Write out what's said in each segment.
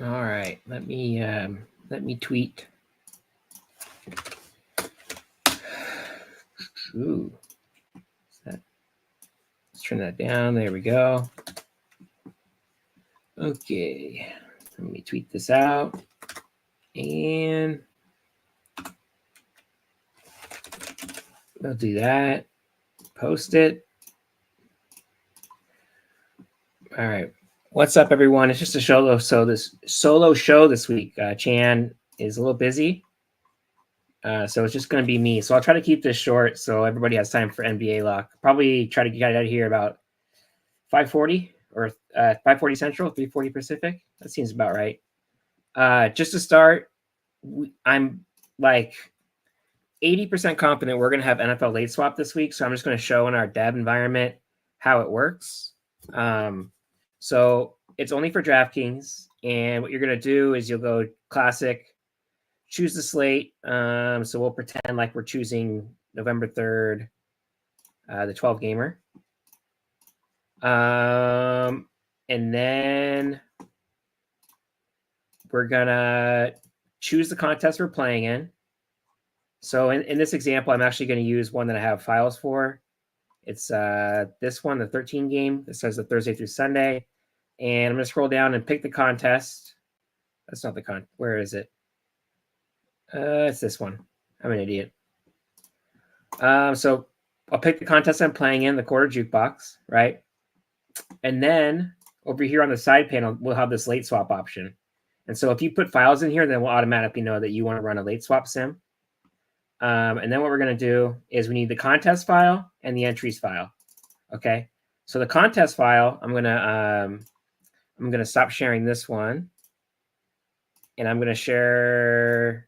All right, let me tweet. Ooh, let's turn that down. There we go. Okay, let me tweet this out, and we'll do that. Post it. All right. What's up, everyone? It's just a solo show this week. Chan is a little busy, so it's just going to be me. So I'll try to keep this short so everybody has time for NBA lock. Probably try to get out of here about 5:40 or 5:40 Central, 3:40 Pacific. That seems about right. Just to start, I'm like 80% confident we're going to have NFL late swap this week. So I'm just going to show in our dev environment how it works. So it's only for DraftKings. And what you're going to do is you'll go classic, choose the slate. So we'll pretend like we're choosing November 3rd, the 12 gamer. And then we're going to choose the contest we're playing in. So in this example, I'm actually going to use one that I have files for. It's this one, the 13 game. This says the Thursday through Sunday. And I'm going to scroll down and pick the contest. That's not the Where is it? It's this one. I'm an idiot. So I'll pick the contest I'm playing in, the quarter jukebox, right? And then over here on the side panel, we'll have this late swap option. And so if you put files in here, then we'll automatically know that you want to run a late swap sim. And then what we're going to do is we need the contest file and the entries file. Okay. So the contest file, I'm going to stop sharing this one. And I'm going to share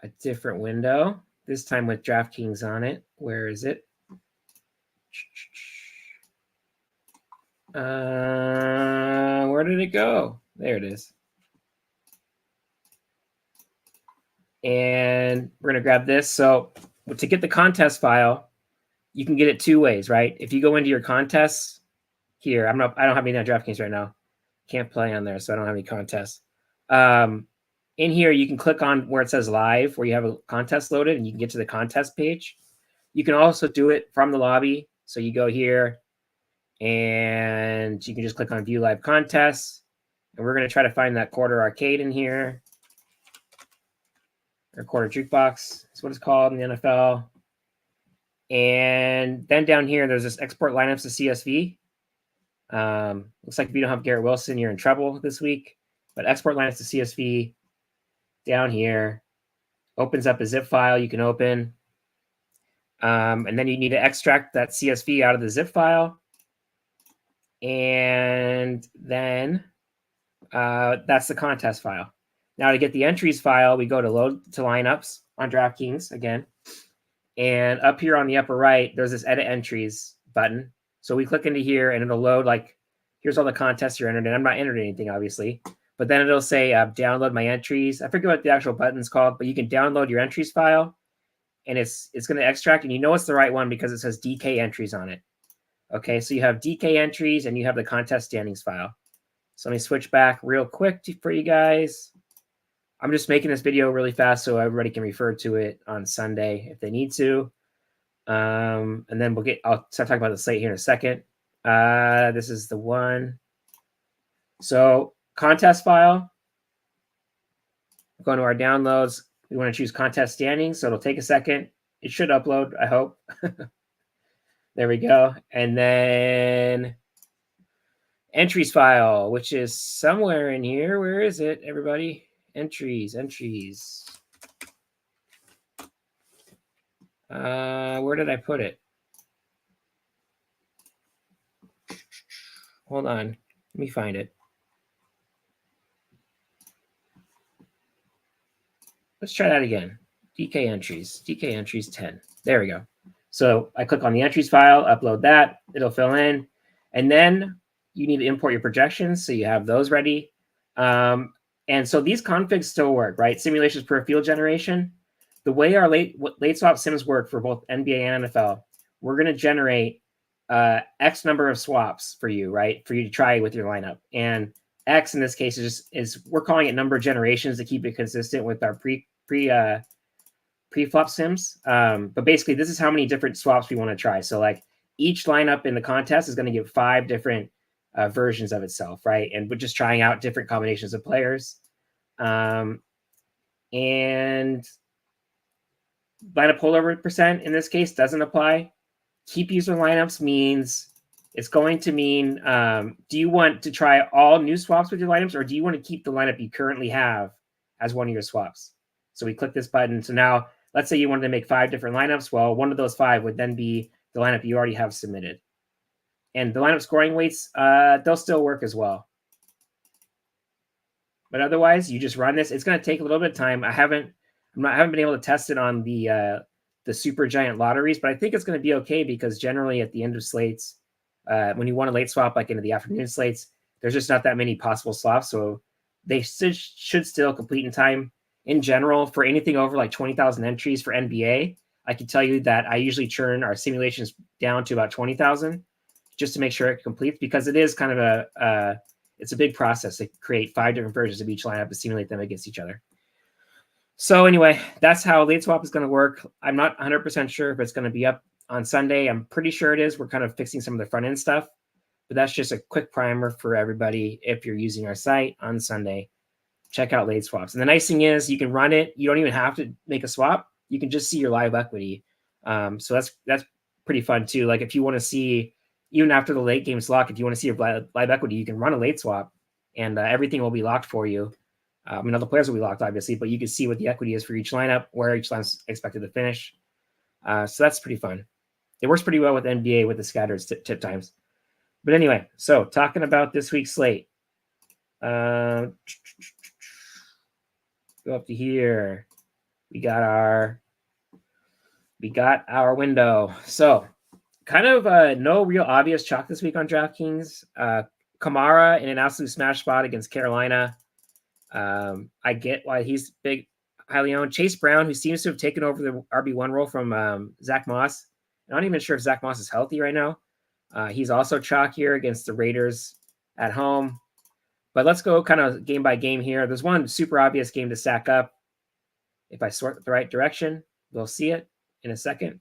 a different window, this time with DraftKings on it. Where is it? Where did it go? There it is. And we're going to grab this. So to get the contest file, you can get it two ways, right? If you go into your contests here, I don't have any on DraftKings right now. Can't play on there, so I don't have any contests. In here, you can click on where it says live, where you have a contest loaded, and you can get to the contest page. You can also do it from the lobby. So you go here, and you can just click on view live contests. And we're going to try to find that quarter arcade in here. Or quarter jukebox is what it's called in the NFL. And then down here, there's this export lineups to CSV. Looks like if you don't have Garrett Wilson, you're in trouble this week. But export lineups to CSV down here opens up a zip file you can open. And then you need to extract that CSV out of the zip file. And then that's the contest file. Now to get the entries file, we go to load to lineups on DraftKings again. And up here on the upper right, there's this edit entries button. So we click into here and it'll load like, here's all the contests you're entered in. I'm not entering anything, obviously. But then it'll say download my entries. I forget what the actual button's called, but you can download your entries file. And it's going to extract. And you know it's the right one because it says DK entries on it. Okay, so you have DK entries and you have the contest standings file. So let me switch back real quick for you guys. I'm just making this video really fast so everybody can refer to it on Sunday if they need to. And then I'll start talking about the slate here in a second. This is the one. So contest file. Going to our downloads. We want to choose contest standings. So it'll take a second. It should upload, I hope. There we go. And then entries file, which is somewhere in here. Where is it, everybody? Entries. Where did I put it? Hold on. Let me find it. Let's try that again. DK entries 10. There we go. So I click on the entries file, upload that. It'll fill in. And then you need to import your projections. So you have those ready. And so these configs still work, right? Simulations per field generation. The way our late swap sims work for both NBA and NFL, we're going to generate X number of swaps for you, right? For you to try with your lineup. And X in this case is we're calling it number of generations to keep it consistent with our pre-flop sims. But basically, this is how many different swaps we want to try. So like each lineup in the contest is going to give 5 different versions of itself, right? And we're just trying out different combinations of players. And lineup holdover percent in this case doesn't apply. Keep user lineups means it's going to mean, do you want to try all new swaps with your lineups, or do you want to keep the lineup you currently have as one of your swaps? So we click this button. So now let's say you wanted to make 5 different lineups. Well, one of those 5 would then be the lineup you already have submitted. And the lineup scoring weights, they'll still work as well. But otherwise, you just run this. It's going to take a little bit of time. I haven't been able to test it on the super giant lotteries, but I think it's going to be okay because generally at the end of slates, when you want a late swap like into the afternoon slates, there's just not that many possible swaps, so they should still complete in time. In general, for anything over like 20,000 entries for NBA, I can tell you that I usually churn our simulations down to about 20,000 just to make sure it completes, because it is kind of it's a big process to create 5 different versions of each lineup and simulate them against each other. So anyway, that's how late swap is going to work. I'm not 100% sure if it's going to be up on Sunday. I'm pretty sure it is. We're kind of fixing some of the front end stuff, but that's just a quick primer for everybody. If you're using our site on Sunday, check out late swaps. And the nice thing is you can run it. You don't even have to make a swap. You can just see your live equity. So that's pretty fun too. Like if you want to see, even after the late game lock, if you want to see your live equity, you can run a late swap and everything will be locked for you. I mean, the players will be locked, obviously, but you can see what the equity is for each lineup, where each line's expected to finish. So that's pretty fun. It works pretty well with NBA with the scattered tip times. But anyway, so talking about this week's slate. Go up to here. We got our window. So kind of no real obvious chalk this week on DraftKings. Kamara in an absolute smash spot against Carolina. I get why he's big, highly owned. Chase Brown, who seems to have taken over the RB1 role from Zach Moss. I'm not even sure if Zach Moss is healthy right now. He's also chalk here against the Raiders at home. But let's go kind of game by game here. There's one super obvious game to stack up. If I sort the right direction, we'll see it in a second.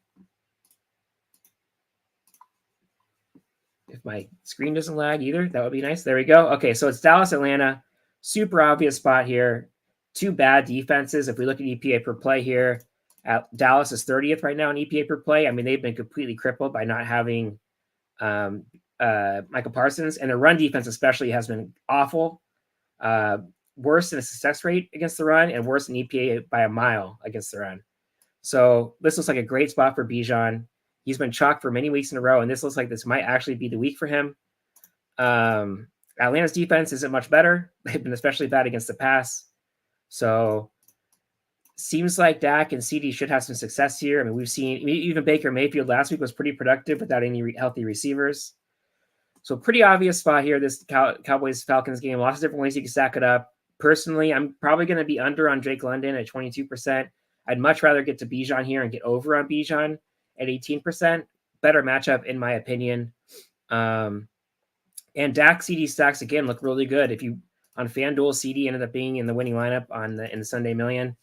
If my screen doesn't lag either, that would be nice. There we go. Okay, so it's Dallas-Atlanta. Super obvious spot here. 2 bad defenses. If we look at EPA per play here, Dallas is 30th right now in EPA per play. I mean, they've been completely crippled by not having Michael Parsons, and their run defense especially has been awful. Worse in a success rate against the run and worse in EPA by a mile against the run. So this looks like a great spot for Bijan. He's been chalked for many weeks in a row, and this looks like this might actually be the week for him. Atlanta's defense isn't much better. They've been especially bad against the pass. So seems like Dak and CD should have some success here. I mean, we've seen even Baker Mayfield last week was pretty productive without any healthy receivers. So pretty obvious spot here, this Cowboys-Falcons game. Lots of different ways you can stack it up. Personally, I'm probably going to be under on Drake London at 22%. I'd much rather get to Bijan here and get over on Bijan at 18%. Better matchup, in my opinion. And Dak CD stacks, again, look really good. If you on FanDuel, CD ended up being in the winning lineup in the Sunday Million.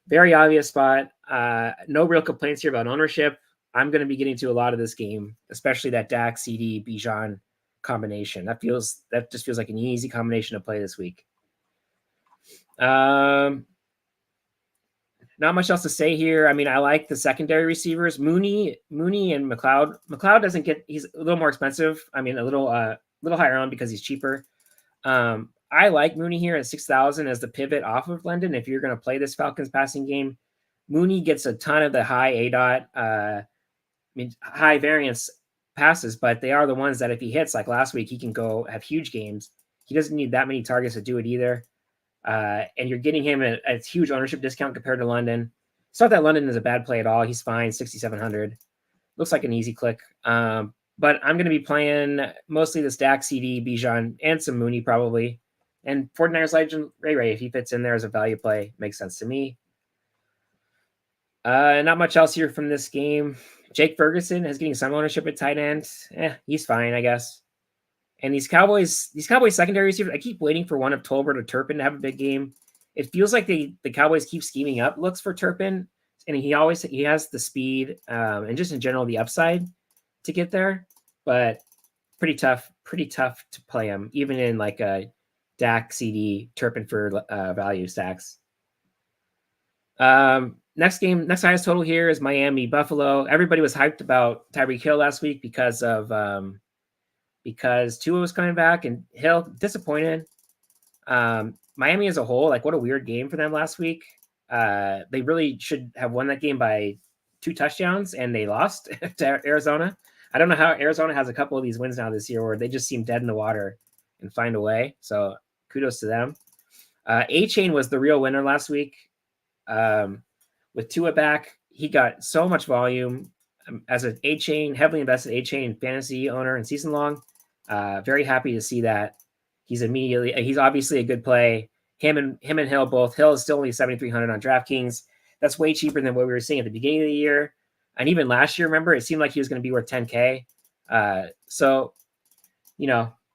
Very obvious spot. No real complaints here about ownership. I'm going to be getting to a lot of this game, especially that Dak, CD, Bijan combination. That just feels like an easy combination to play this week. Not much else to say here. I mean, I like the secondary receivers, Mooney and McLeod. McLeod he's a little more expensive. I mean, a little higher on because he's cheaper. I like Mooney here at 6,000 as the pivot off of London. If you're going to play this Falcons passing game, Mooney gets a ton of the high ADOT, high variance passes, but they are the ones that if he hits like last week, he can go have huge games. He doesn't need that many targets to do it either. And you're getting him at a huge ownership discount compared to London. It's not that London is a bad play at all. He's fine, 6,700. Looks like an easy click. But I'm going to be playing mostly the Dak, CD, Bijan, and some Mooney probably. And 49ers legend Ray, if he fits in there as a value play, makes sense to me. Not much else here from this game. Jake Ferguson is getting some ownership at tight end. He's fine, I guess. And these Cowboys secondary receivers, I keep waiting for one of Tolbert or Turpin to have a big game. It feels like the Cowboys keep scheming up looks for Turpin, and he has the speed and just in general the upside to get there, but pretty tough to play him even in like a Dak, CD, Turpin for value stacks. Next highest total here is Miami Buffalo. Everybody was hyped about Tyreek Hill last week because Tua was coming back and Hill disappointed. Miami as a whole, like what a weird game for them last week. They really should have won that game by 2 touchdowns and they lost to Arizona. I don't know how Arizona has a couple of these wins now this year where they just seem dead in the water and find a way. So kudos to them. A-Chain was the real winner last week. With Tua back, he got so much volume as an A-Chain, heavily invested A-Chain fantasy owner and season long. Very happy to see that. He's obviously a good play. Him and Hill both. Hill is still only 7,300 on DraftKings. That's way cheaper than what we were seeing at the beginning of the year. And even last year, remember, it seemed like he was going to be worth 10K. So,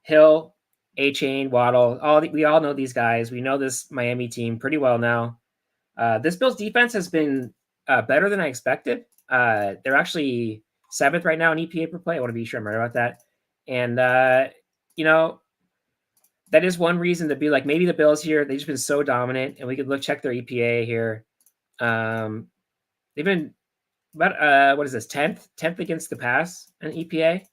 Hill, A-Chain, Waddle, we all know these guys. We know this Miami team pretty well now. This Bills defense has been better than I expected. They're actually 7th right now in EPA per play. I want to be sure I'm right about that. And, that is one reason to be like, maybe the Bills here, they've just been so dominant, and we could check their EPA here. They've been about, 10th against the pass in EPA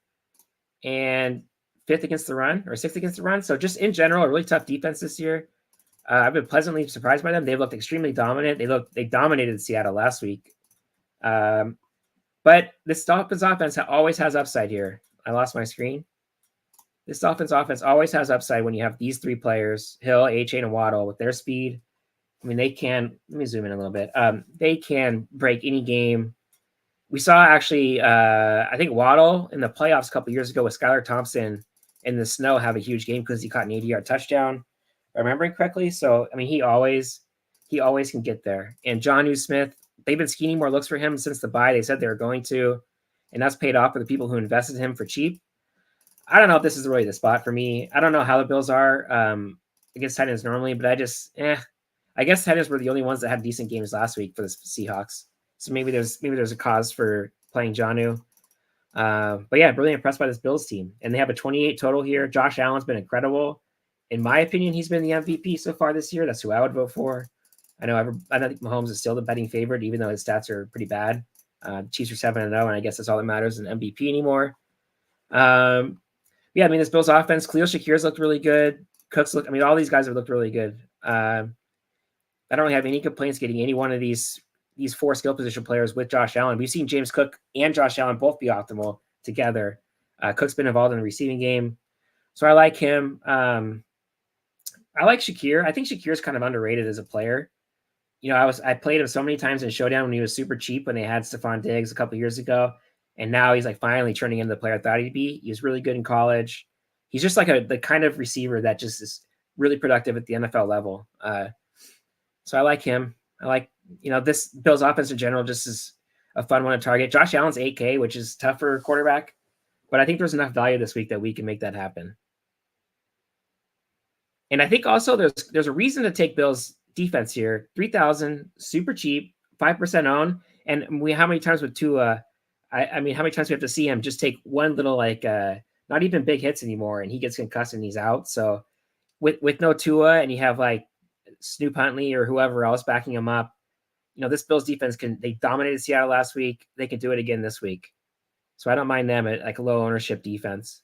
and 5th against the run or 6th against the run. So just in general, a really tough defense this year. I've been pleasantly surprised by them. They've looked extremely dominant. They dominated Seattle last week. But this Dolphins offense always has upside here. I lost my screen. This Dolphins offense always has upside when you have these 3 players, Hill, A-Chain, and Waddle, with their speed. I mean, they can. Let me zoom in a little bit. They can break any game. We saw actually, I think Waddle in the playoffs a couple years ago with Skylar Thompson in the snow have a huge game because he caught an 80-yard touchdown, remembering correctly. So, I mean, he always can get there. And Jonnu Smith, they've been scheming more looks for him since the bye. They said they were going to, and that's paid off for the people who invested in him for cheap. I don't know if this is really the spot for me. I don't know how the Bills are against Titans normally, but I guess Titans were the only ones that had decent games last week for the Seahawks. So maybe there's a cause for playing Jonnu. But yeah, really impressed by this Bills team. And they have a 28 total here. Josh Allen's been incredible. In my opinion, he's been the MVP so far this year. That's who I would vote for. I think Mahomes is still the betting favorite, even though his stats are pretty bad. Chiefs are 7-0, and I guess that's all that matters in MVP anymore. Yeah, I mean, this Bills offense, Khalil Shakir's looked really good. All these guys have looked really good. I don't really have any complaints getting any one of these 4 skill position players with Josh Allen. We've seen James Cook and Josh Allen both be optimal together. Cook's been involved in the receiving game. So I like him. I like Shakir. I think Shakir's kind of underrated as a player. I played him so many times in Showdown when he was super cheap when they had Stephon Diggs a couple years ago. And now he's like finally turning into the player I thought he'd be. He was really good in college. He's just like the kind of receiver that just is really productive at the NFL level. So I like him. I like, this Bills offense in general just is a fun one to target. Josh Allen's 8K, which is tough for a quarterback, but I think there's enough value this week that we can make that happen. And I think also there's a reason to take Bills defense here. 3,000, super cheap, 5% own. And how many times with Tua? How many times do we have to see him just take one little not even big hits anymore, and he gets concussed and he's out. So with no Tua and you have like Snoop Huntley or whoever else backing him up, this Bills defense they dominated Seattle last week. They can do it again this week. So I don't mind them at like a low ownership defense.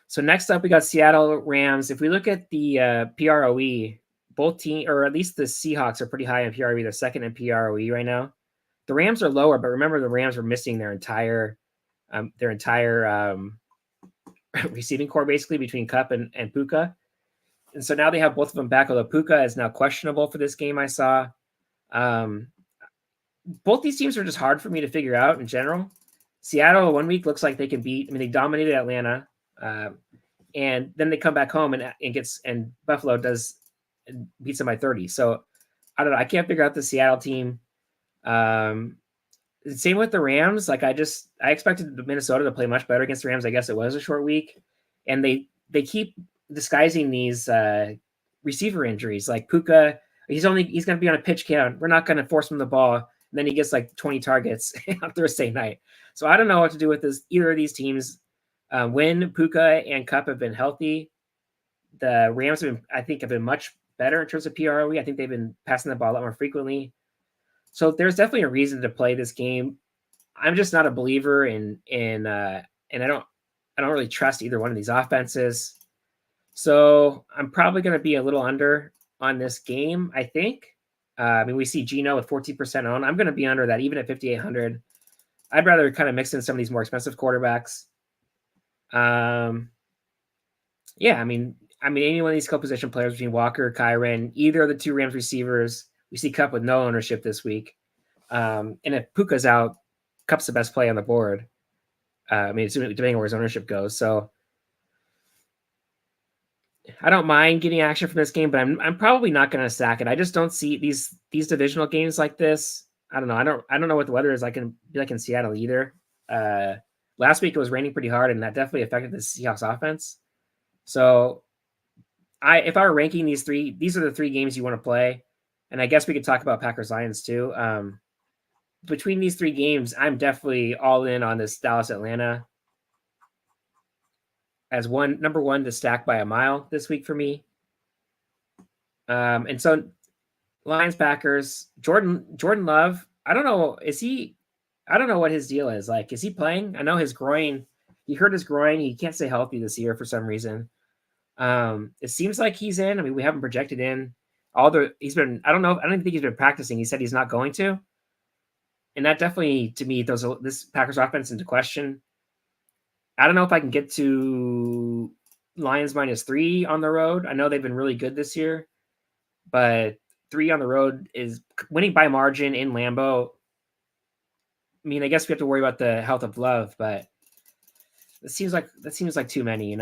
So next up, we got Seattle Rams. If we look at the PROE, both team, or at least the Seahawks are pretty high in PROE. They're second in PROE right now. The Rams are lower, but remember the Rams were missing their entire receiving core basically between Kupp and Puka. And so now they have both of them back, although Puka is now questionable for this game I saw. Both these teams are just hard for me to figure out in general. Seattle 1 week looks like they can beat. They dominated Atlanta, and then they come back home and Buffalo beats them by 30. So I don't know. I can't figure out the Seattle team. Same with the Rams. Like I expected Minnesota to play much better against the Rams. I guess it was a short week, and they keep disguising these receiver injuries. Like Puka, he's going to be on a pitch count. We're not going to force him the ball. And then he gets like 20 targets on Thursday night. So I don't know what to do with this. Either of these teams. When Puka and Kupp have been healthy, the Rams have been much better in terms of PROE. I think they've been passing the ball a lot more frequently. So there's definitely a reason to play this game. I'm just not a believer in and I don't really trust either one of these offenses. So I'm probably going to be a little under on this game, I think. We see Geno with 14% on. I'm going to be under that, even at 5,800. I'd rather kind of mix in some of these more expensive quarterbacks. Any one of these skill position players between Walker, Kyren, either of the two Rams receivers. We see Kupp with no ownership this week. And if Puka's out, Kupp's the best play on the board. Depending on where his ownership goes. So I don't mind getting action from this game, but I'm probably not going to stack it. I just don't see these divisional games like this. I don't know. I don't know what the weather is like in Seattle either. Last week it was raining pretty hard, and that definitely affected the Seahawks offense. So if I were ranking these are the three games you want to play. And I guess we could talk about Packers Lions too. Between these three games, I'm definitely all in on this Dallas Atlanta as number one to stack by a mile this week for me. And so Lions Packers, Jordan Love, I don't know what his deal is. Like, is he playing? I know his groin, he hurt his groin. He can't stay healthy this year for some reason. It seems like he's in. I mean, we haven't projected in I don't think he's been practicing. He said he's not going to. And that definitely, to me, throws this Packers offense into question. I don't know if I can get to Lions -3 on the road. I know they've been really good this year, but 3 on the road is winning by margin in Lambeau. I mean, I guess we have to worry about the health of Love, but that seems like too many,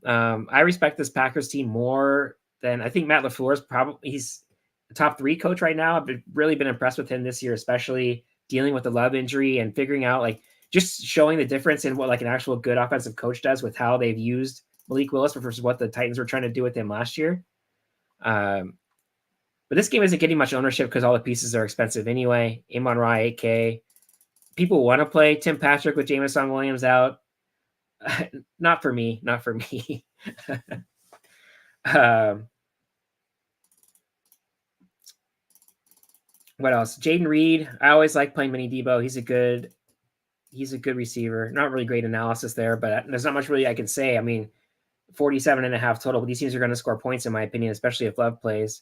I respect this Packers team more than I think Matt LaFleur's he's the top 3 coach right now. I've really been impressed with him this year, especially dealing with the Love injury and figuring out just showing the difference in what an actual good offensive coach does with how they've used Malik Willis versus what the Titans were trying to do with him last year. But this game isn't getting much ownership because all the pieces are expensive anyway. Amon-Ra, 8K. People want to play Tim Patrick with Jameson Williams out. Not for me. What else? Jaden Reed. I always like playing Mini Debo. He's a good receiver. Not really great analysis there, but there's not much really I can say. I mean, 47.5 total. But these teams are going to score points, in my opinion, especially if Love plays.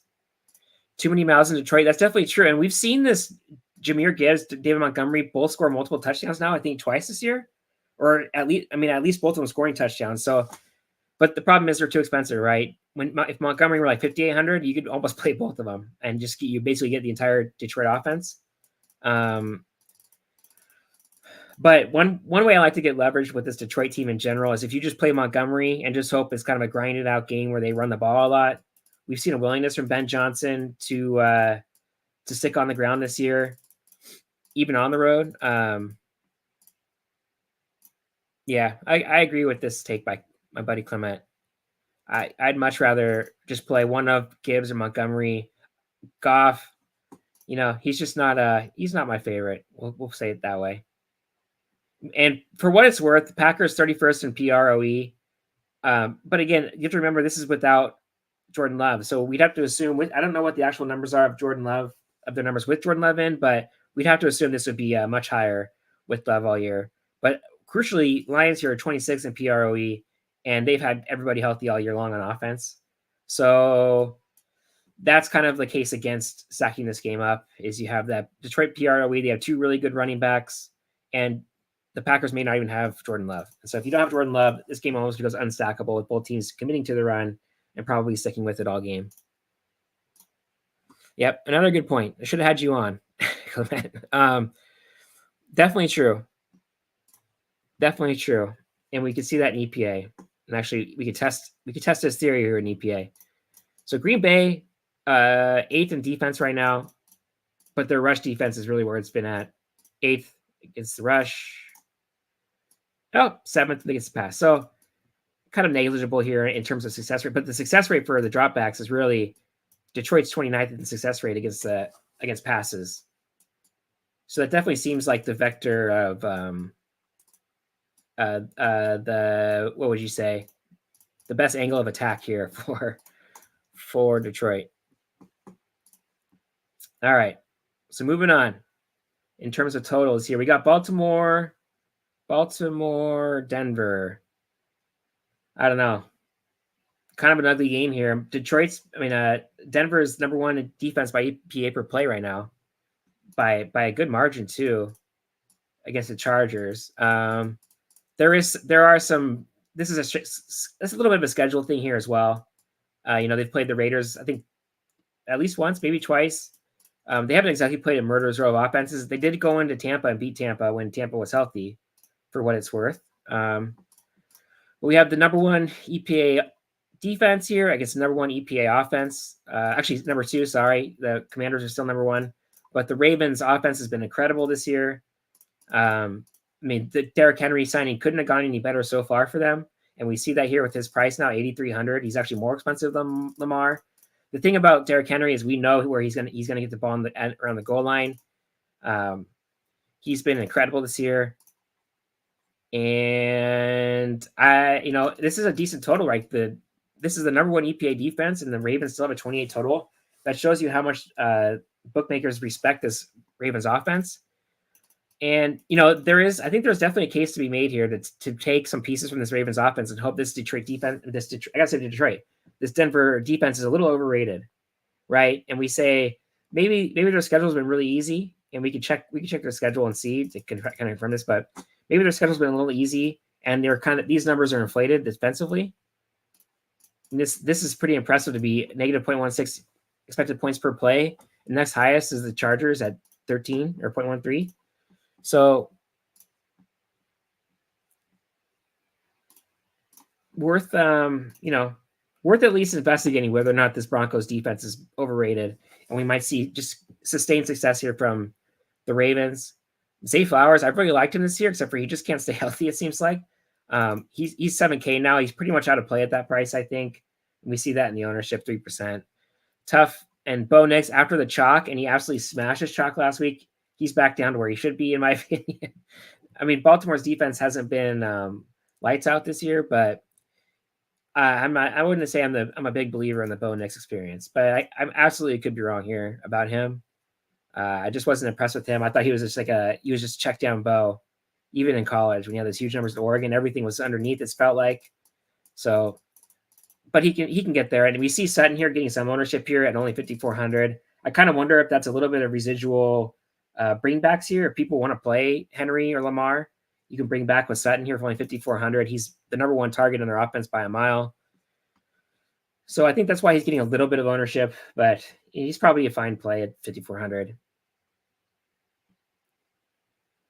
Too many miles in Detroit. That's definitely true. And we've seen this. Jahmyr Gibbs, David Montgomery both score multiple touchdowns now, I think twice this year. Or at least both of them scoring touchdowns. So, but the problem is they're too expensive, right? If Montgomery were 5,800, you could almost play both of them and you basically get the entire Detroit offense. But one way I like to get leverage with this Detroit team in general is if you just play Montgomery and just hope it's kind of a grinded out game where they run the ball a lot. We've seen a willingness from Ben Johnson to stick on the ground this year, even on the road. I agree with this take by my buddy Clement. I'd much rather just play one of Gibbs or Montgomery. Goff, he's just not he's not my favorite. We'll say it that way. And for what it's worth, the Packers 31st in PROE. But again, you have to remember this is without Jordan Love. So we'd have to assume I don't know what the actual numbers are of Jordan Love, of their numbers with Jordan Love in, but we'd have to assume this would be much higher with Love all year. But crucially, Lions here are 26 in PROE, and they've had everybody healthy all year long on offense. So that's kind of the case against stacking this game up is you have that Detroit PROE. They have 2 really good running backs, and the Packers may not even have Jordan Love. And so if you don't have Jordan Love, this game almost becomes unstackable with both teams committing to the run and probably sticking with it all game. Yep, another good point. I should have had you on, Clement. Definitely true. And we could see that in EPA. And actually, we could test this theory here in EPA. So Green Bay, 8th in defense right now, but their rush defense is really where it's been at. 8th against the rush. Oh, 7th against the pass. So kind of negligible here in terms of success rate, but the success rate for the dropbacks is really Detroit's 29th in success rate against passes. So that definitely seems like the vector of the, what would you say, the best angle of attack here for Detroit. All right, so moving on in terms of totals here, we got Baltimore, Denver. I don't know, kind of an ugly game here. Denver's number one in defense by EPA per play right now, by a good margin too, against the Chargers. There are some. This is a little bit of a schedule thing here as well. They've played the Raiders, I think, at least once, maybe twice. They haven't exactly played a murderer's row of offenses. They did go into Tampa and beat Tampa when Tampa was healthy, for what it's worth. But we have the number one EPA defense here. I guess the number one EPA offense. Actually, number two. Sorry, the Commanders are still number one, but the Ravens' offense has been incredible this year. The Derrick Henry signing couldn't have gone any better so far for them, and we see that here with his price now, $8,300. He's actually more expensive than Lamar. The thing about Derrick Henry is we know where he's gonna get the ball around the goal line. He's been incredible this year, and this is a decent total, right? This is the number one EPA defense, and the Ravens still have a 28 total. That shows you how much bookmakers respect this Ravens offense. And I think there's definitely a case to be made here to take some pieces from this Ravens offense and hope this Detroit defense, this Denver defense is a little overrated, right? And we say maybe their schedule's been really easy, and we can check their schedule and see to kind of confirm this, but maybe their schedule's been a little easy, and these numbers are inflated defensively. And this is pretty impressive to be negative 0.16 expected points per play. The next highest is the Chargers at 13 or 0.13. So worth at least investigating whether or not this Broncos defense is overrated, and we might see just sustained success here from the Ravens. Zay Flowers, I've really liked him this year, except for he just can't stay healthy, it seems like. He's $7K now. He's pretty much out of play at that price, I think. And we see that in the ownership, 3%. Tough. And Bo Nix, after the chalk, and he absolutely smashed his chalk last week, he's back down to where he should be, in my opinion. Baltimore's defense hasn't been lights out this year, but I wouldn't say I'm a big believer in the Bo Nix experience, but I absolutely could be wrong here about him. I just wasn't impressed with him. I thought he was just check down Bo, even in college when he had those huge numbers at Oregon. Everything was underneath, it's felt like. So, but he can get there, and we see Sutton here getting some ownership here at only 5,400. I kind of wonder if that's a little bit of residual bringbacks here. If people want to play Henry or Lamar, you can bring back with Sutton here for only 5,400. He's the number one target in their offense by a mile. So I think that's why he's getting a little bit of ownership, but he's probably a fine play at 5,400.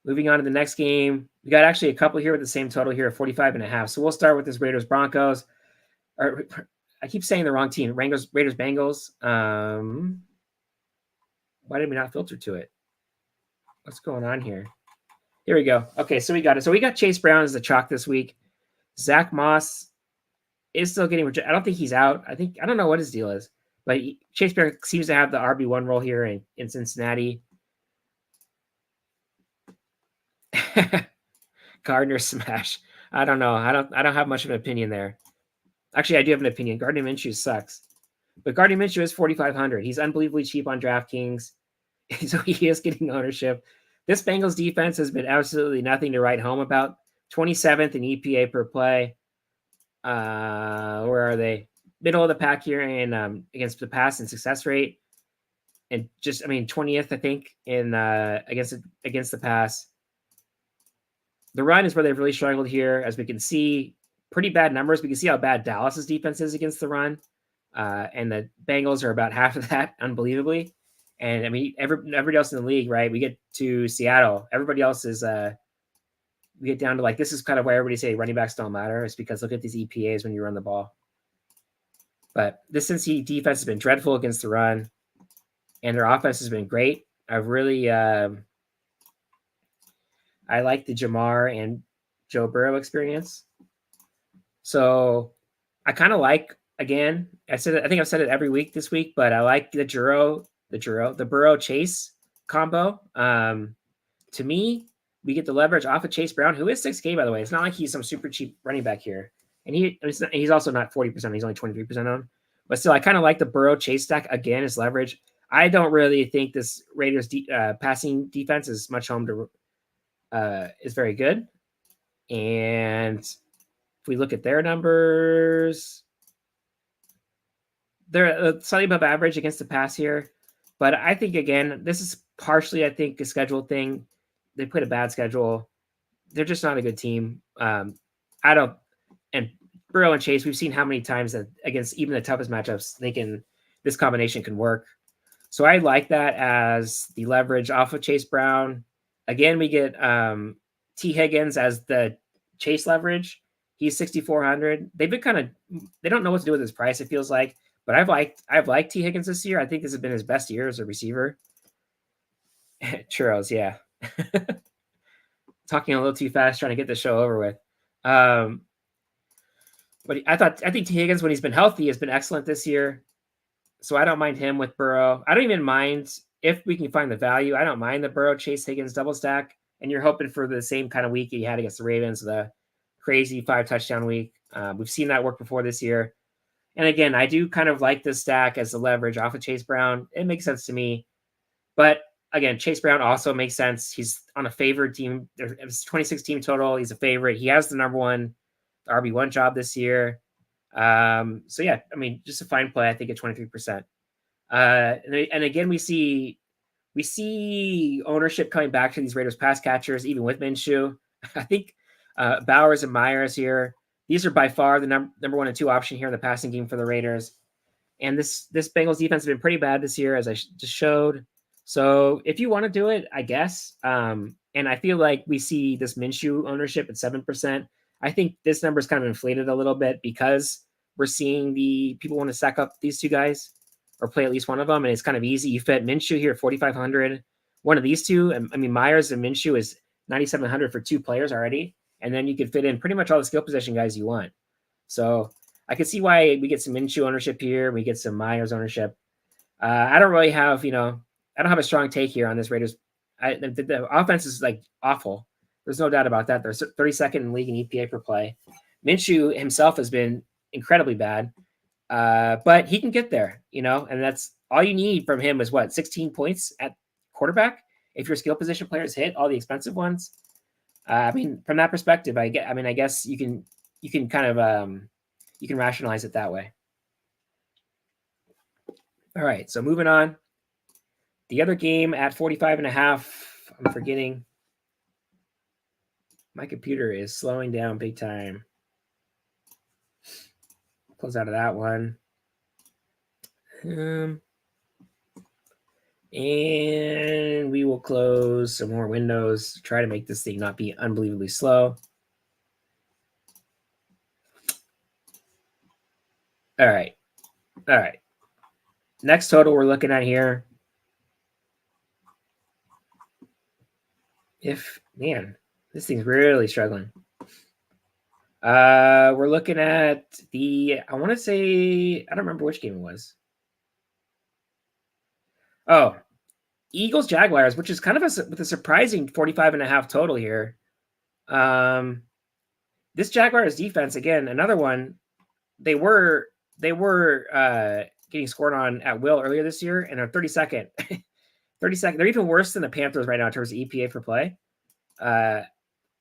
Moving on to the next game, we got actually a couple here with the same total here at 45.5. So we'll start with this Raiders Broncos. Or I keep saying the wrong team. Raiders Bengals. Why did we not filter to it? What's going on here? Here we go. Okay, so we got it. So we got Chase Brown as the chalk this week. Zach Moss is still getting rejected. I don't think he's out. I don't know what his deal is, but Chase Brown seems to have the RB1 role here in Cincinnati. Gardner smash. I don't know. I don't have much of an opinion there. Actually, I do have an opinion. Gardner Minshew sucks. But Gardner Minshew is 4,500. He's unbelievably cheap on DraftKings. So he is getting ownership. This Bengals defense has been absolutely nothing to write home about. 27th in EPA per play. Where are they? Middle of the pack here in against the pass and success rate. And 20th, I think, in against the pass. The run is where they've really struggled here. As we can see, pretty bad numbers. We can see how bad Dallas's defense is against the run. And the Bengals are about half of that, unbelievably. And everybody else in the league, right? We get to Seattle. Everybody else is we get down to this is kind of why everybody say running backs don't matter. It's because look at these EPAs when you run the ball. But this Cincy defense has been dreadful against the run, and their offense has been great. I've really I like the Jamar and Joe Burrow experience. So I kind of like, again, I think I've said it every week this week, but I like the Burrow Chase combo. To me, we get the leverage off of Chase Brown, who is 6K, by the way. It's not like he's some super cheap running back here. And he's also not 40%. He's only 23% on. But still, I kind of like the Burrow Chase stack again as leverage. I don't really think this Raiders passing defense is much home to is very good. And if we look at their numbers, they're slightly above average against the pass here. But I think, again, this is partially, I think, a schedule thing. They played a bad schedule. They're just not a good team. I don't, and Burrow and Chase, we've seen how many times that against even the toughest matchups, this combination can work. So I like that as the leverage off of Chase Brown. Again, we get T. Higgins as the Chase leverage. He's 6,400. They've been they don't know what to do with his price, it feels like. But I've liked T. Higgins this year. I think this has been his best year as a receiver. Churros, yeah. Talking a little too fast, trying to get the show over with. But I think T. Higgins, when he's been healthy, has been excellent this year. So I don't mind him with Burrow. I don't even mind if we can find the value. I don't mind the Burrow Chase Higgins double stack. And you're hoping for the same kind of week he had against the Ravens, the crazy 5 touchdown week. We've seen that work before this year. And again, I do kind of like this stack as a leverage off of Chase Brown. It makes sense to me. But again, Chase Brown also makes sense. He's on a favored team. It's 26 team total. He's a favorite. He has the number one RB1 job this year. So yeah, I mean, just a fine play, I think, at 23%. And again, we see ownership coming back to these Raiders pass catchers, even with Minshew. I think Bowers and Myers here, these are by far the number 1 and 2 option here in the passing game for the Raiders. And this Bengals defense has been pretty bad this year, as I just showed. So if you want to do it, I guess. And I feel like we see this Minshew ownership at 7%. I think this number is kind of inflated a little bit because we're seeing the people want to stack up these two guys or play at least one of them. And it's kind of easy. You fit Minshew here at 4,500. One of these two, I mean, Myers and Minshew is 9,700 for 2 players already. And then you could fit in pretty much all the skill position guys you want. So I can see why we get some Minshew ownership here. We get some Myers ownership. I don't really have, I don't have a strong take here on this Raiders. The offense is like awful. There's no doubt about that. They're 32nd in league in EPA per play. Minshew himself has been incredibly bad, but he can get there, and that's all you need from him is 16 points at quarterback. If your skill position players hit all the expensive ones, I mean, from that perspective, I guess you can kind of you can rationalize it that way. All right, so moving on. The other game at 45.5, I'm forgetting. My computer is slowing down big time. Close out of that one. And we will close some more windows, try to make this thing not be unbelievably slow. All right. Next total we're looking at here. This thing's really struggling. We're looking at I want to say, I don't remember which game it was. Oh, Eagles Jaguars, which is kind of with a surprising 45.5 total here. This Jaguars defense, again, another one. They were getting scored on at will earlier this year, and they're 32nd. 32nd. They're even worse than the Panthers right now in terms of EPA per play.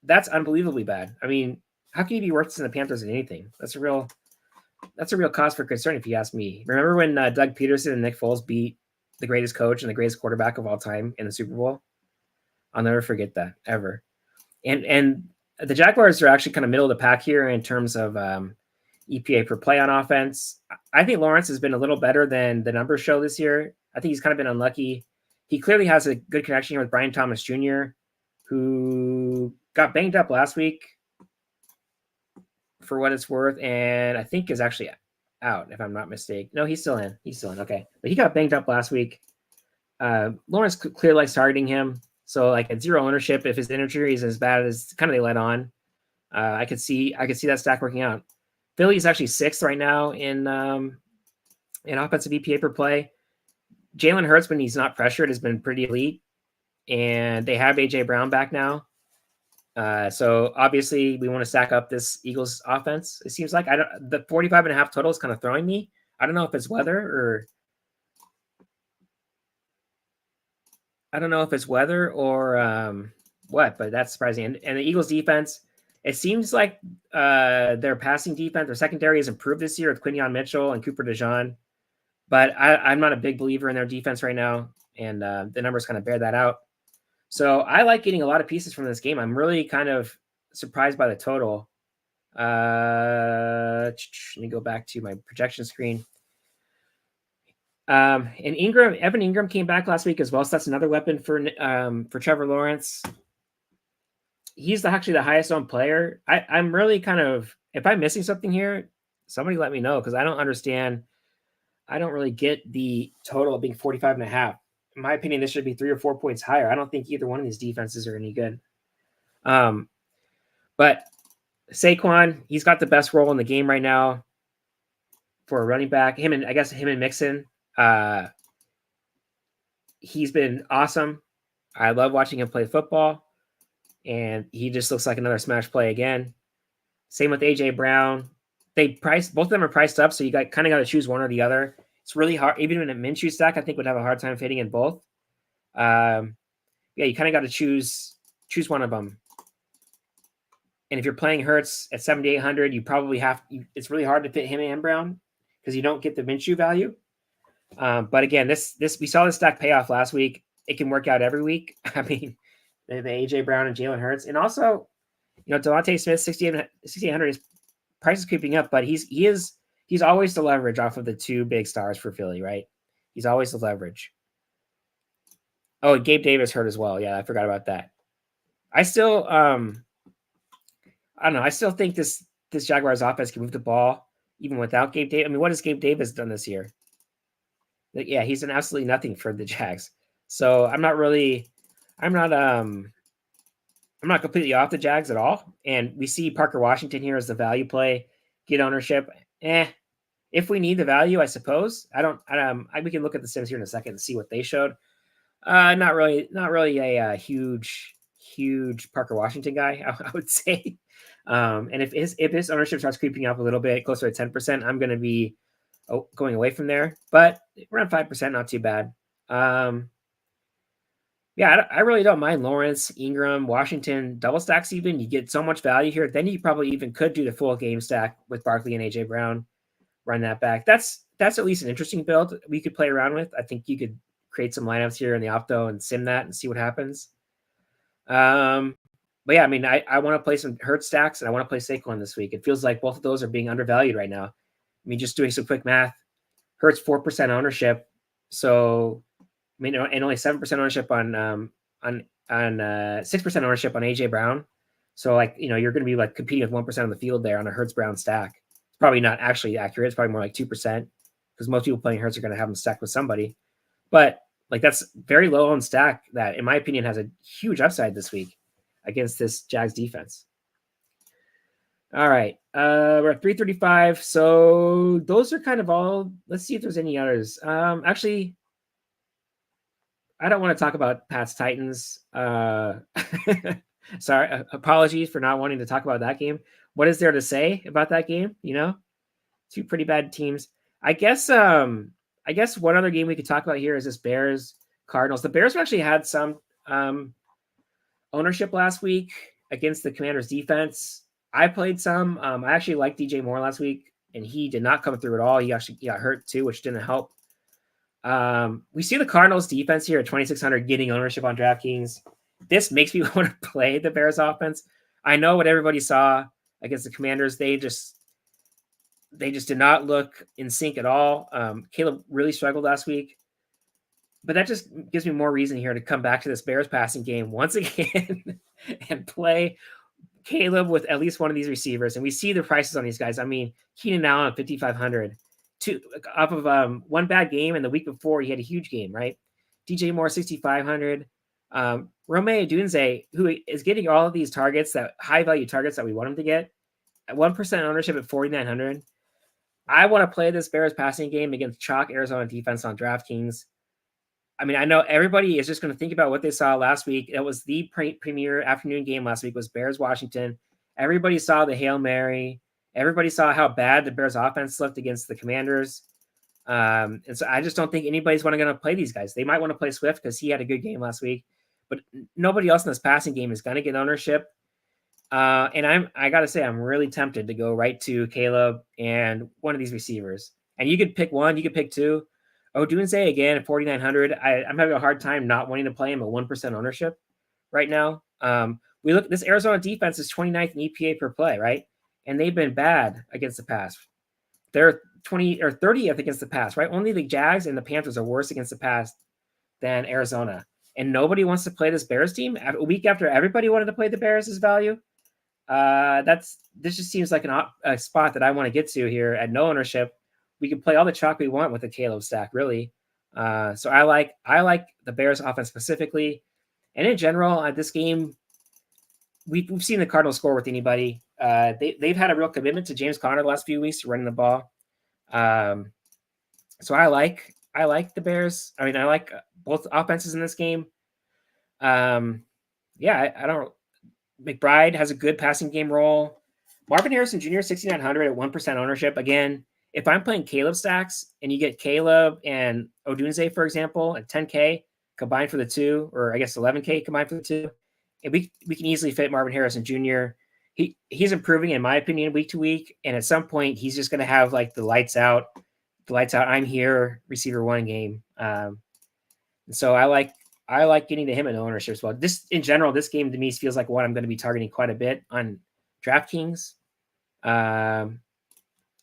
That's unbelievably bad. I mean, how can you be worse than the Panthers in anything? That's a real cause for concern, if you ask me. Remember when Doug Peterson and Nick Foles beat the greatest coach and the greatest quarterback of all time in the Super Bowl? I'll never forget that, ever. And the Jaguars are actually kind of middle of the pack here in terms of EPA per play on offense. I think Lawrence has been a little better than the numbers show this year. I think he's kind of been unlucky. He clearly has a good connection here with Brian Thomas Jr., who got banged up last week, for what it's worth, and I think is actually out, if I'm not mistaken. No, he's still in. Okay. But he got banged up last week. Lawrence clearly likes targeting him. So like at 0 ownership, if his injury is as bad as kind of they let on, I could see that stack working out. Philly's actually 6th right now in offensive EPA per play. Jalen Hurts, when he's not pressured, has been pretty elite, and they have AJ Brown back now. So obviously we want to stack up this Eagles offense. It seems like the 45.5 total is kind of throwing me. I don't know if it's weather or what, but that's surprising. And the Eagles defense, it seems like their passing defense, their secondary has improved this year with Quinion Mitchell and Cooper DeJean. But I'm not a big believer in their defense right now, and the numbers kind of bear that out. So I like getting a lot of pieces from this game. I'm really kind of surprised by the total. Let me go back to my projection screen. And Evan Ingram came back last week as well, so that's another weapon for Trevor Lawrence. He's actually the highest owned player. I'm really kind of, if I'm missing something here, somebody let me know, because I don't understand. I don't really get the total being 45.5. In my opinion, this should be 3 or 4 points higher. I don't think either one of these defenses are any good. But Saquon, he's got the best role in the game right now for a running back. Him and Mixon. He's been awesome. I love watching him play football, and he just looks like another smash play again. Same with AJ Brown. Both of them are priced up, so you kind of got to choose one or the other. It's really hard. Even in a Minshew stack, I think would have a hard time fitting in both. You kind of got to choose one of them. And if you're playing Hurts at 7,800, you probably it's really hard to fit him and Brown because you don't get the Minshew value. But again, we saw this stack pay off last week. It can work out every week. I mean, the AJ Brown and Jalen Hurts, and also, Devontae Smith, 6,800 is price is creeping up, but he's always the leverage off of the 2 big stars for Philly, right? He's always the leverage. Oh, Gabe Davis hurt as well. Yeah, I forgot about that. I still, I don't know. I still think this Jaguars offense can move the ball even without Gabe Davis. I mean, what has Gabe Davis done this year? Yeah, he's an absolutely nothing for the Jags. So I'm not completely off the Jags at all. And we see Parker Washington here as the value play, get ownership. If we need the value, I suppose. We can look at the Sims here in a second and see what they showed. Not really a huge Parker Washington guy, I would say. And if his ownership starts creeping up a little bit, closer to 10%, I'm going to be going away from there. But around 5%, not too bad. Yeah, I really don't mind Lawrence, Ingram, Washington, double stacks even. You get so much value here. Then you probably even could do the full game stack with Barkley and AJ Brown, run that back. That's at least an interesting build we could play around with. I think you could create some lineups here in the opto and sim that and see what happens. But yeah, I mean, I want to play some Hurts stacks and I want to play Saquon this week. It feels like both of those are being undervalued right now. I mean, just doing some quick math, Hurts 4% ownership. So, I mean, and only 7% ownership on 6% ownership on AJ Brown. So, like, you're going to be like competing with 1% on the field there on a Hurts Brown stack. It's probably not actually accurate. It's probably more like 2% because most people playing Hurts are going to have them stacked with somebody. But like, that's very low on stack that, in my opinion, has a huge upside this week against this Jags defense. All right. We're at 335. So those are kind of all. Let's see if there's any others. Actually, I don't want to talk about Pats Titans. Sorry. Apologies for not wanting to talk about that game. What is there to say about that game? 2 pretty bad teams. I guess one other game we could talk about here is this Bears Cardinals. The Bears actually had some ownership last week against the Commanders defense. I played some. I actually liked DJ Moore last week, and he did not come through at all. He actually got hurt too, which didn't help. We see the Cardinals defense here at 2,600 getting ownership on DraftKings. This makes me want to play the Bears offense. I know what everybody saw against the Commanders. They just did not look in sync at all. Caleb really struggled last week. But that just gives me more reason here to come back to this Bears passing game once again and play Caleb with at least one of these receivers. And we see the prices on these guys. I mean, Keenan Allen at 5,500, off of one bad game, and the week before he had a huge game, right? DJ Moore 6,500. Rome Odunze, who is getting all of these targets, that high value targets that we want him to get, at 1% ownership at 4,900. I want to play this Bears passing game against chalk Arizona defense on DraftKings. I mean, I know everybody is just going to think about what they saw last week. It was the premier afternoon game last week was Bears Washington. Everybody saw the Hail Mary. Everybody saw how bad the Bears offense looked against the Commanders. And so I just don't think anybody's going to play these guys. They might want to play Swift because he had a good game last week, but nobody else in this passing game is going to get ownership. And I got to say, I'm really tempted to go right to Caleb and one of these receivers. And you could pick one, you could pick two. Odunze again at 4,900. I'm having a hard time not wanting to play him at 1% ownership right now. We look, this Arizona defense is 29th in EPA per play, right? And they've been bad against the pass. They're 20 or 30th against the pass, right? Only the Jags and the Panthers are worse against the pass than Arizona. And nobody wants to play this Bears team a week after everybody wanted to play the Bears as value. This just seems like a spot that I want to get to here at no ownership. We can play all the chalk we want with the Caleb stack, really. So I like the Bears offense specifically, and in general, this game we've seen the Cardinals score with anybody. They've had a real commitment to James Conner the last few weeks running the ball. So I like the Bears. I mean, I like both offenses in this game. I don't. McBride has a good passing game role. Marvin Harrison Jr. 6,900 at 1% ownership. Again, if I'm playing Caleb stacks and you get Caleb and Odunze, for example, at 10K combined for the two, or I guess 11K combined for the two, and we can easily fit Marvin Harrison Jr. He's improving, in my opinion, week to week. And at some point, he's just going to have like the lights out, I'm here, receiver one game. And so I like getting to him in ownership as well. This in general, this game to me feels like one I'm going to be targeting quite a bit on DraftKings. And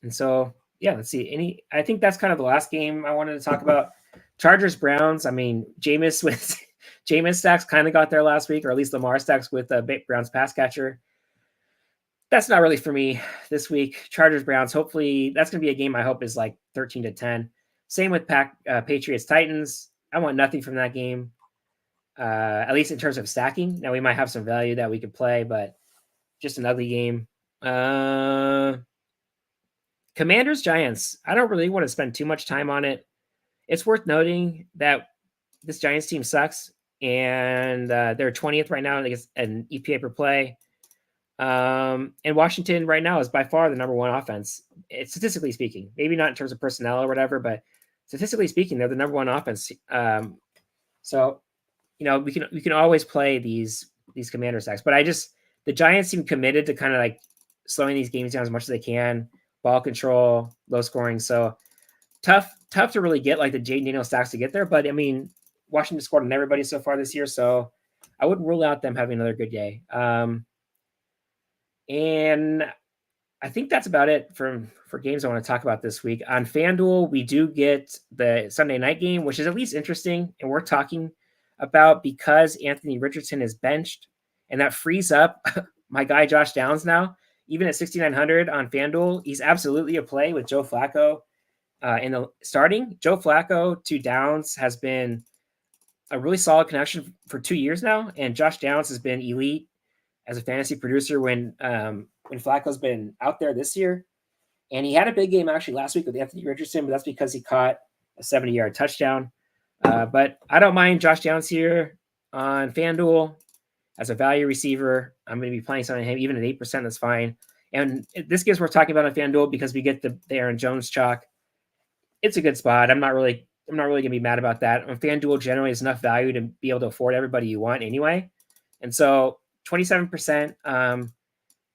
so, yeah, let's see. I think that's kind of the last game I wanted to talk about. Chargers Browns. I mean, Jameis stacks kind of got there last week, or at least Lamar stacks with Browns pass catcher. That's not really for me this week. Chargers Browns. Hopefully, that's going to be a game I hope is like 13-10. Same with Patriots Titans. I want nothing from that game. At least in terms of stacking. Now we might have some value that we could play, but just an ugly game. Commanders Giants. I don't really want to spend too much time on it. It's worth noting that this Giants team sucks, and they're 20th right now against an EPA per play. And Washington right now is by far the number one offense. It's statistically speaking, maybe not in terms of personnel or whatever, but statistically speaking, they're the number one offense. So we can always play these Commander stacks, but the Giants seem committed to kind of like slowing these games down as much as they can, ball control, low scoring. So tough to really get like the Jaden Daniels stacks to get there. But I mean, Washington scored on everybody so far this year, so I wouldn't rule out them having another good day. And I think that's about it for games I want to talk about this week. On FanDuel, we do get the Sunday night game, which is at least interesting, and we're talking about because Anthony Richardson is benched, and that frees up my guy Josh Downs now. Even at 6,900 on FanDuel, he's absolutely a play with Joe Flacco in the starting. Joe Flacco to Downs has been a really solid connection for 2 years now, and Josh Downs has been elite as a fantasy producer when Flacco's been out there this year. And he had a big game actually last week with Anthony Richardson, but that's because he caught a 70-yard touchdown. But I don't mind Josh Downs here on FanDuel as a value receiver. I'm going to be playing something even at 8%. That's fine. And this gives we're talking about on FanDuel because we get the Aaron Jones chalk. It's a good spot. I'm not really going to be mad about that. On FanDuel, generally, is enough value to be able to afford everybody you want anyway. And so 27%,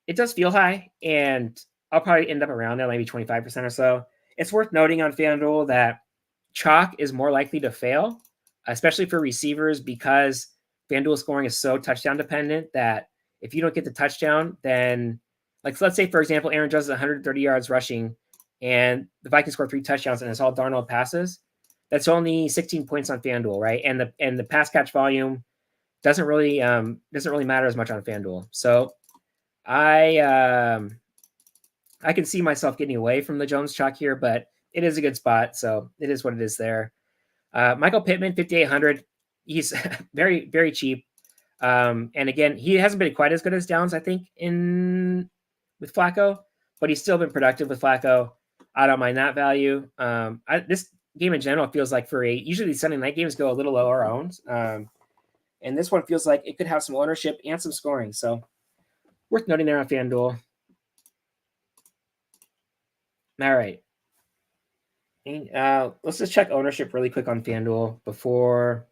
it does feel high, and I'll probably end up around there, maybe 25% or so. It's worth noting on FanDuel that chalk is more likely to fail, especially for receivers, because FanDuel scoring is so touchdown dependent that if you don't get the touchdown, then like let's say, for example, Aaron Jones is 130 yards rushing and the Vikings score 3 touchdowns and it's all Darnold passes. That's only 16 points on FanDuel, right? And the pass catch volume doesn't really matter as much on FanDuel. So I can see myself getting away from the Jones chalk here, but it is a good spot. So it is what it is there. Michael Pittman, 5,800. he's very, very cheap. And again, he hasn't been quite as good as Downs, I think, with Flacco, but he's still been productive with Flacco. I don't mind that value. This game in general feels like usually these Sunday night games go a little lower owned. And this one feels like it could have some ownership and some scoring. So worth noting there on FanDuel. All right. Let's just check ownership really quick on FanDuel before.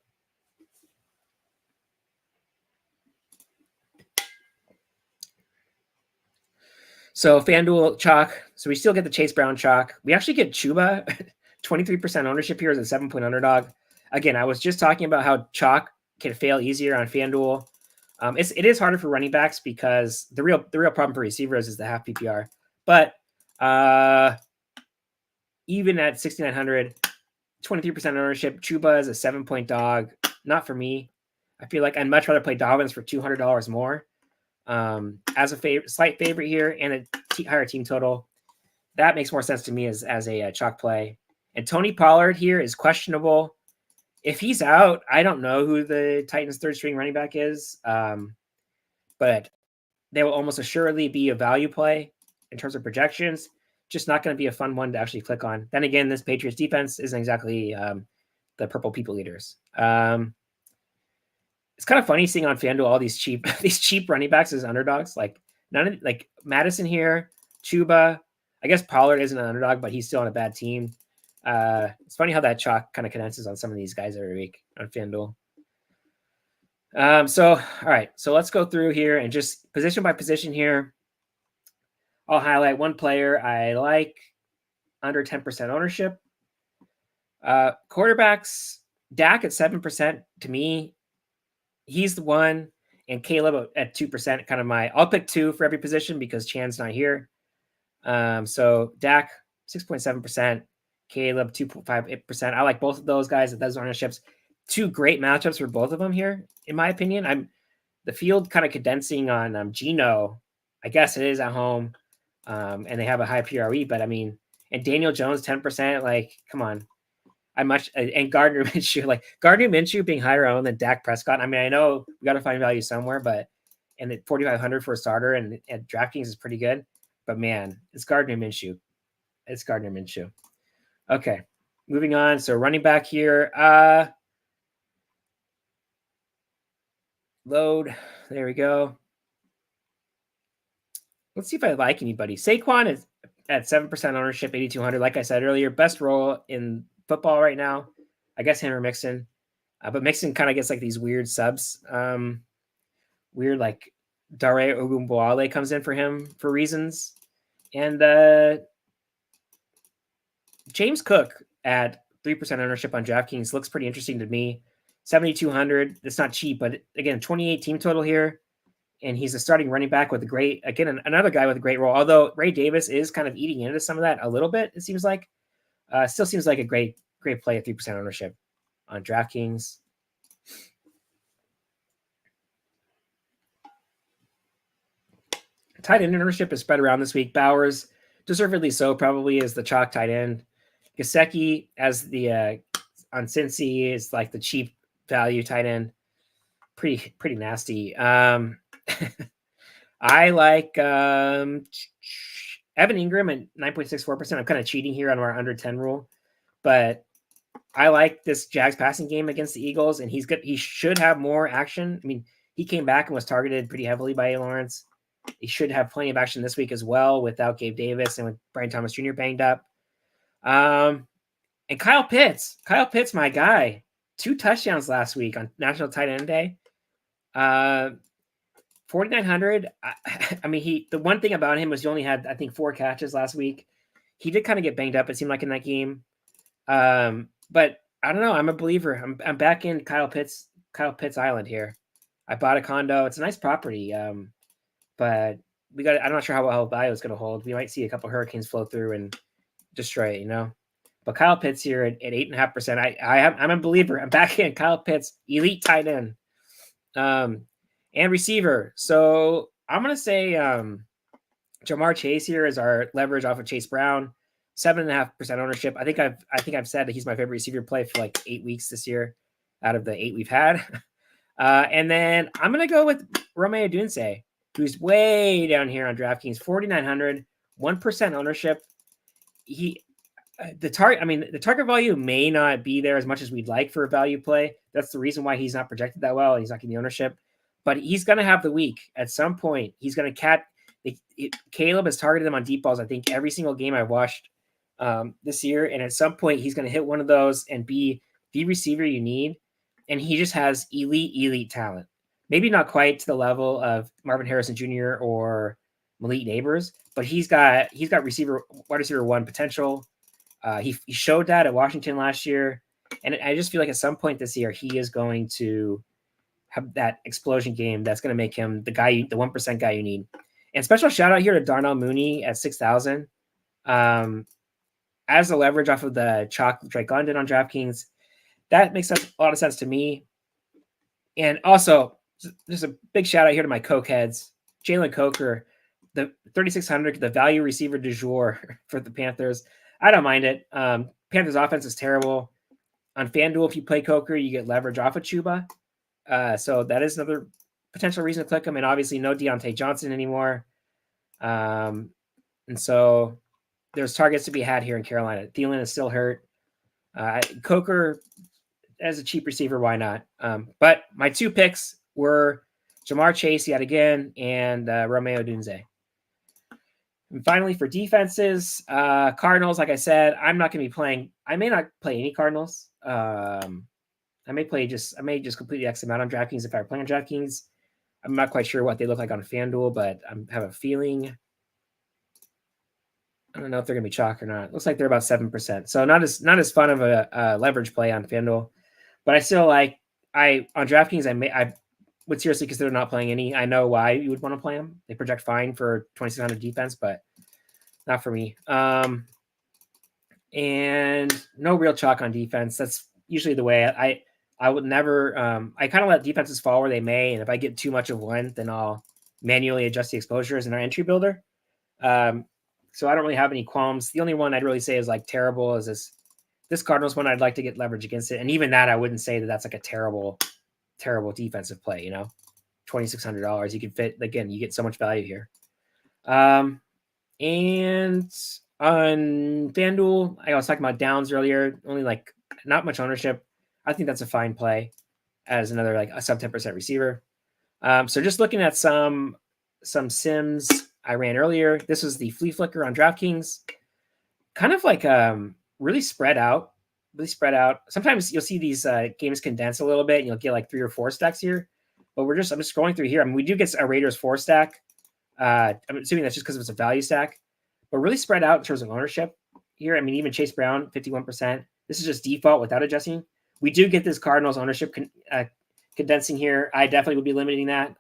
So FanDuel chalk. So we still get the Chase Brown chalk. We actually get Chuba, 23% ownership here as a 7-point underdog. Again, I was just talking about how chalk can fail easier on FanDuel. It is harder for running backs because the real problem for receivers is the half PPR. But even at 6,900, 23% ownership, Chuba is a 7-point dog. Not for me. I feel like I'd much rather play Dobbins for $200 more. As a slight favorite here and a higher team total. That makes more sense to me as a chalk play. And Tony Pollard here is questionable. If he's out, I don't know who the Titans' third string running back is, but they will almost assuredly be a value play in terms of projections. Just not going to be a fun one to actually click on. Then again, this Patriots defense isn't exactly the purple people eaters. It's kind of funny seeing on FanDuel all these cheap running backs as underdogs. Like Madison here, Chuba. I guess Pollard isn't an underdog, but he's still on a bad team. It's funny how that chalk kind of condenses on some of these guys every week on FanDuel. All right. So let's go through here and just position by position here. I'll highlight one player I like under 10% ownership. Quarterbacks, Dak at 7% to me. He's the one, and Caleb at 2%. I'll pick 2 for every position because Chan's not here. So Dak 6.7%, Caleb 2.58%. I like both of those guys at those ownerships. 2 great matchups for both of them here, in my opinion. I'm the field kind of condensing on Geno. I guess it is at home, and they have a high PRE. But I mean, and Daniel Jones 10%. Like, come on. And Gardner Minshew being higher owned than Dak Prescott. I mean, I know we got to find value somewhere, but and at 4,500 for a starter and at DraftKings is pretty good. But man, it's Gardner Minshew. Okay, moving on. So running back here. Load. There we go. Let's see if I like anybody. Saquon is at 7% ownership, 8,200. Like I said earlier, best role in football right now. I guess him or Mixon. But Mixon kind of gets like these weird subs. Weird like Dare Ogunbowale comes in for him for reasons. And James Cook at 3% ownership on DraftKings looks pretty interesting to me. 7,200. It's not cheap, but again, 28 team total here. And he's a starting running back with another guy with a great role. Although Ray Davis is kind of eating into some of that a little bit, it seems like. Still seems like a great play at 3% ownership on DraftKings. Tight end ownership is spread around this week. Bowers, deservedly so, probably is the chalk tight end. Gesicki as the on Cincy is like the cheap value tight end. Pretty nasty. I like Evan Ingram at 9.64%. I'm kind of cheating here on our under 10 rule, but I like this Jags passing game against the Eagles, and he should have more action. I mean, he came back and was targeted pretty heavily by A. Lawrence. He should have plenty of action this week as well without Gabe Davis and with Brian Thomas Jr. banged up. And Kyle Pitts, my guy, 2 touchdowns last week on National Tight End Day. 4,900. I mean, the one thing about him was he only had, I think, 4 catches last week. He did kind of get banged up, it seemed like, in that game. But I don't know. I'm a believer. I'm back in Kyle Pitts Island here. I bought a condo. It's a nice property. But I'm not sure how value is going to hold. We might see a couple hurricanes flow through and destroy it, But Kyle Pitts here at 8.5%. I'm a believer. I'm back in Kyle Pitts, elite tight end. And receiver. So I'm going to say Jamar Chase here is our leverage off of Chase Brown. 7.5% ownership. I think I've said that he's my favorite receiver play for like 8 weeks this year. out of the 8 we've had. And then I'm going to go with Romeo Dunce, who's way down here on DraftKings, 4,900, 1% ownership. The target value may not be there as much as we'd like for a value play. That's the reason why he's not projected that well. He's not getting the ownership, but he's going to have the week at some point. He's going to catch. Caleb has targeted him on deep balls, I think, every single game I've watched this year. And at some point, he's going to hit one of those and be the receiver you need. And he just has elite talent. Maybe not quite to the level of Marvin Harrison Jr. or Malik Neighbors, but he's got wide receiver 1 potential. He showed that at Washington last year. And I just feel like at some point this year, he is going to have that explosion game that's going to make him the 1% guy you need. And special shout out here to Darnell Mooney at 6,000. As a leverage off of the chalk Drake London on DraftKings, that makes a lot of sense to me. And also, just a big shout out here to my Coke heads. Jalen Coker, the 3,600, the value receiver du jour for the Panthers. I don't mind it. Panthers offense is terrible. On FanDuel, if you play Coker, you get leverage off of Chuba. So that is another potential reason to click him. And obviously no Deontay Johnson anymore. And so there's targets to be had here in Carolina. Thielen is still hurt. Coker as a cheap receiver, why not? But my 2 picks were Jamar Chase yet again and Romeo Dunze. And finally, for defenses, Cardinals, like I said, I'm not going to be playing. I may not play any Cardinals. I may just completely X them out on DraftKings if I were playing on DraftKings. I'm not quite sure what they look like on FanDuel, but I have a feeling. I don't know if they're going to be chalk or not. It looks like they're about 7%. So not as fun of a leverage play on FanDuel, but I still on DraftKings, I would seriously consider not playing any. I know why you would want to play them. They project fine for 2,600 defense, but not for me. And no real chalk on defense. That's usually the way I would never. I kind of let defenses fall where they may, and if I get too much of one, then I'll manually adjust the exposures in our entry builder. So I don't really have any qualms. The only one I'd really say is like terrible is this Cardinals one. I'd like to get leverage against it, and even that I wouldn't say that that's like a terrible defensive play. $2,600 you can fit. Again, you get so much value here. And on FanDuel, I was talking about Downs earlier. Only like not much ownership. I think that's a fine play as another like a sub 10% receiver. So just looking at some sims I ran earlier. This was the flea flicker on DraftKings. Kind of like really spread out. Sometimes you'll see these games condense a little bit and you'll get like 3 or 4 stacks here. But I'm just scrolling through here. I mean, we do get a Raiders 4 stack. I'm assuming that's just because it's a value stack. But really spread out in terms of ownership here. I mean, even Chase Brown, 51%. This is just default without adjusting. We do get this Cardinals ownership condensing here. I definitely would be limiting that.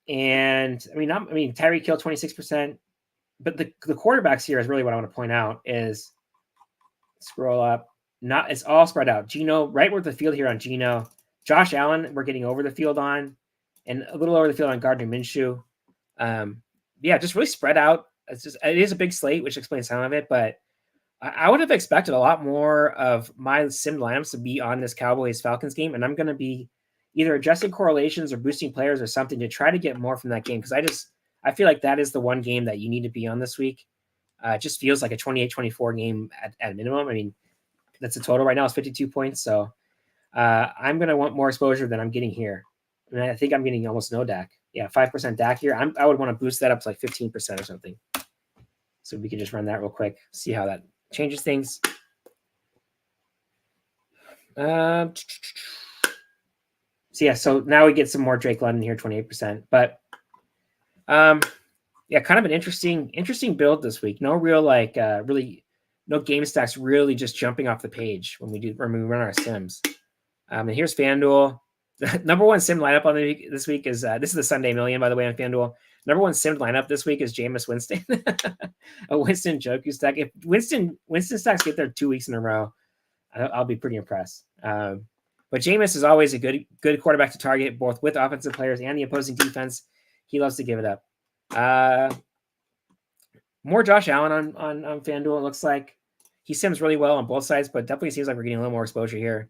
And Tyreek Hill 26%, but the quarterbacks here is really what I want to point out is scroll up. It's all spread out. Geno, right where the field here on Geno. Josh Allen, we're getting over the field on, and a little over the field on Gardner Minshew. Just really spread out. It is a big slate, which explains some of it, but I would have expected a lot more of my sim lineups to be on this Cowboys Falcons game, and I'm going to be either adjusting correlations or boosting players or something to try to get more from that game, because I feel like that is the one game that you need to be on this week. It just feels like a 28-24 game at a minimum. I mean, that's the total right now is 52 points, so I'm going to want more exposure than I'm getting here. And I think I'm getting almost no DAC. Yeah, 5% DAC here. I would want to boost that up to like 15% or something. So we can just run that real quick, see how that changes things. So now we get some more Drake London here, 28%. But kind of an interesting build this week. No real really no game stacks really just jumping off the page when we run our sims. And here's FanDuel. The number one sim lineup on this week is this is the Sunday Million, by the way, on FanDuel. Number one sim lineup this week is Jameis Winston, a Winston Joku stack. If Winston stacks get there 2 weeks in a row, I'll be pretty impressed. But Jameis is always a good quarterback to target, both with offensive players and the opposing defense. He loves to give it up. More Josh Allen on FanDuel. It looks like he sims really well on both sides, but definitely seems like we're getting a little more exposure here.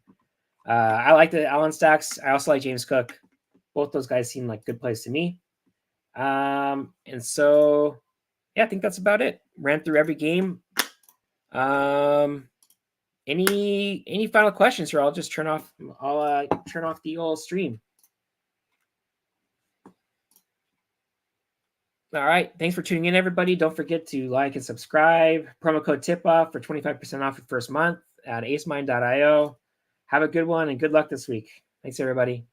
I like the Allen stacks. I also like James Cook. Both those guys seem like good plays to me. And so, yeah, I think that's about it. Ran through every game. Any final questions here? I'll just turn off. I'll turn off the old stream. All right. Thanks for tuning in, everybody. Don't forget to like and subscribe. Promo code TIPOFF for 25% off your first month at AceMind.io. Have a good one and good luck this week. Thanks, everybody.